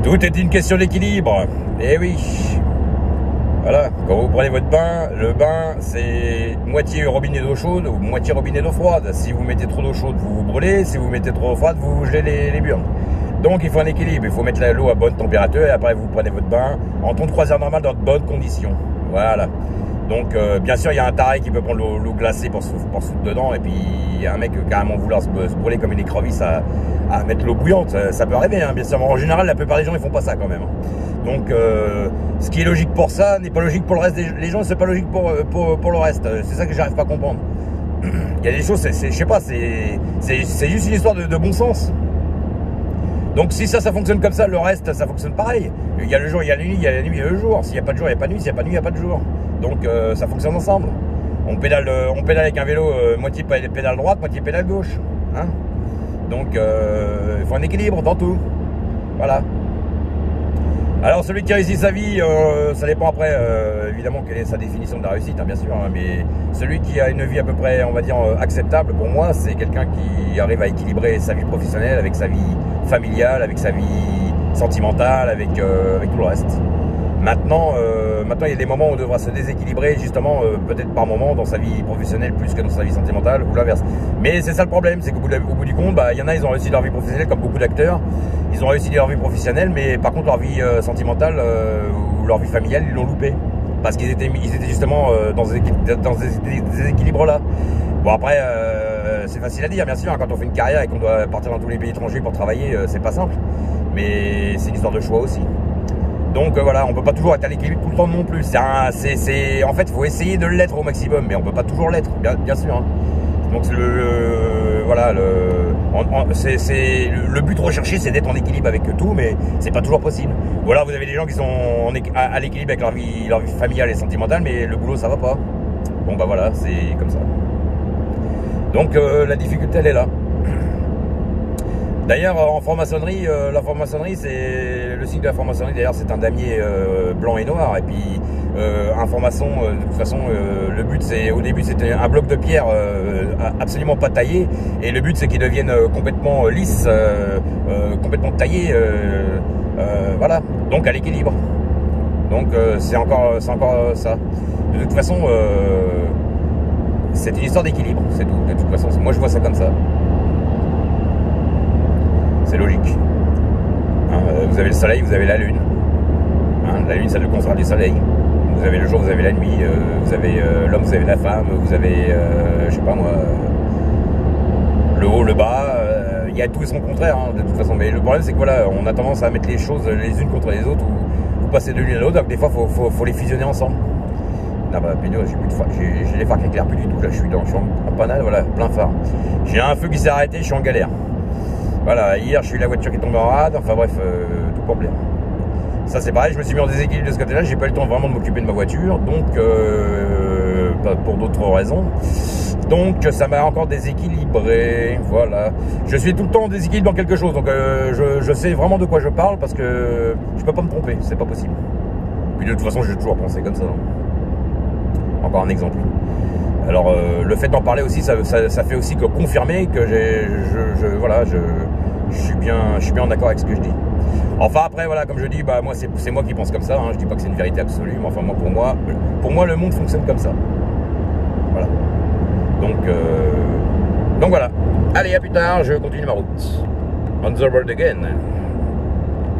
Tout est une question d'équilibre. Eh oui. Voilà, quand vous prenez votre bain, le bain c'est moitié robinet d'eau chaude ou moitié robinet d'eau froide. Si vous mettez trop d'eau chaude, vous vous brûlez. Si vous mettez trop d'eau froide, vous gelez les burnes. Donc il faut un équilibre. Il faut mettre l'eau à bonne température et après vous prenez votre bain en temps de croisière normal dans de bonnes conditions. Voilà. Donc bien sûr il y a un taré qui peut prendre l'eau glacée pour se foutre dedans et puis il y a un mec carrément vouloir se brûler comme une écrevisse à mettre l'eau bouillante. Ça peut arriver hein, bien sûr. En général la plupart des gens ils font pas ça quand même. Donc ce qui est logique pour ça n'est pas logique pour le reste des gens, c'est pas logique pour le reste. C'est ça que j'arrive pas à comprendre. Il y a des choses, je sais pas, c'est juste une histoire de bon sens. Donc si ça fonctionne comme ça, le reste ça fonctionne pareil. Il y a le jour, il y a la nuit, il y a la nuit, il y a le jour. S'il n'y a pas de jour, il n'y a pas de nuit, s'il n'y a pas de nuit, il n'y a pas de jour. Donc ça fonctionne ensemble. On pédale avec un vélo moitié pédale droite, moitié pédale gauche. Hein, donc il faut un équilibre dans tout. Voilà. Alors celui qui réussit sa vie, ça dépend après évidemment quelle est sa définition de la réussite, hein, bien sûr, hein, mais celui qui a une vie à peu près, on va dire, acceptable pour moi, c'est quelqu'un qui arrive à équilibrer sa vie professionnelle avec sa vie familiale, avec sa vie sentimentale, avec tout le reste. Maintenant, il y a des moments où on devra se déséquilibrer justement, peut-être par moment dans sa vie professionnelle plus que dans sa vie sentimentale ou l'inverse. Mais c'est ça le problème, c'est qu'au bout du compte, il y en a, ils ont réussi leur vie professionnelle comme beaucoup d'acteurs. Ils ont réussi leur vie professionnelle, mais par contre leur vie sentimentale ou leur vie familiale, ils l'ont loupé. Parce qu'ils étaient justement dans ces déséquilibres-là. Bon après, c'est facile à dire bien sûr, hein, quand on fait une carrière et qu'on doit partir dans tous les pays étrangers pour travailler, c'est pas simple. Mais c'est une histoire de choix aussi. Donc voilà, on peut pas toujours être à l'équilibre tout le temps non plus. En fait, il faut essayer de l'être au maximum, mais on peut pas toujours l'être, bien sûr. Hein. Donc voilà, le but recherché, c'est d'être en équilibre avec tout, mais c'est pas toujours possible. Ou alors vous avez des gens qui sont à l'équilibre avec leur vie familiale et sentimentale, mais le boulot ça va pas. Bon bah voilà, c'est comme ça. Donc la difficulté elle est là. D'ailleurs, en franc-maçonnerie, la franc-maçonnerie, c'est le signe de la franc-maçonnerie. D'ailleurs, c'est un damier blanc et noir. Et puis, un franc-maçon, de toute façon, le but, au début, c'était un bloc de pierre absolument pas taillé. Et le but, c'est qu'il devienne complètement lisse, complètement taillé. Voilà. Donc, à l'équilibre. Donc, c'est encore ça. De toute façon, c'est une histoire d'équilibre. C'est tout. De toute façon, moi, je vois ça comme ça. C'est logique. Hein, vous avez le soleil, vous avez la lune. Hein, la lune, c'est le contraire du soleil. Vous avez le jour, vous avez la nuit. Vous avez l'homme, vous avez la femme. Vous avez, je sais pas moi, le haut, le bas. Il y a tout et son contraire, hein, de toute façon. Mais le problème, c'est que voilà, on a tendance à mettre les choses les unes contre les autres ou passer de l'une à l'autre. Donc des fois, faut les fusionner ensemble. Non, bah, j'ai plus de phare. J'ai les phares qui éclairent plus du tout. Là, je suis en panade, voilà, plein phare. J'ai un feu qui s'est arrêté, je suis en galère. Voilà, hier je suis la voiture qui tombe en rade, enfin bref, tout problème. Ça c'est pareil, je me suis mis en déséquilibre de ce côté-là, j'ai pas eu le temps vraiment de m'occuper de ma voiture, donc pour d'autres raisons. Donc ça m'a encore déséquilibré, voilà. Je suis tout le temps en déséquilibre dans quelque chose, donc je sais vraiment de quoi je parle parce que je peux pas me tromper, c'est pas possible. Puis de toute façon j'ai toujours pensé comme ça. Encore un exemple. Alors le fait d'en parler aussi, ça fait aussi que confirmer que je suis bien en accord avec ce que je dis. Enfin après voilà, comme je dis, bah moi c'est moi qui pense comme ça. Hein, je dis pas que c'est une vérité absolue, mais enfin pour moi le monde fonctionne comme ça. Voilà. Donc voilà. Allez à plus tard, je continue ma route. On the road again.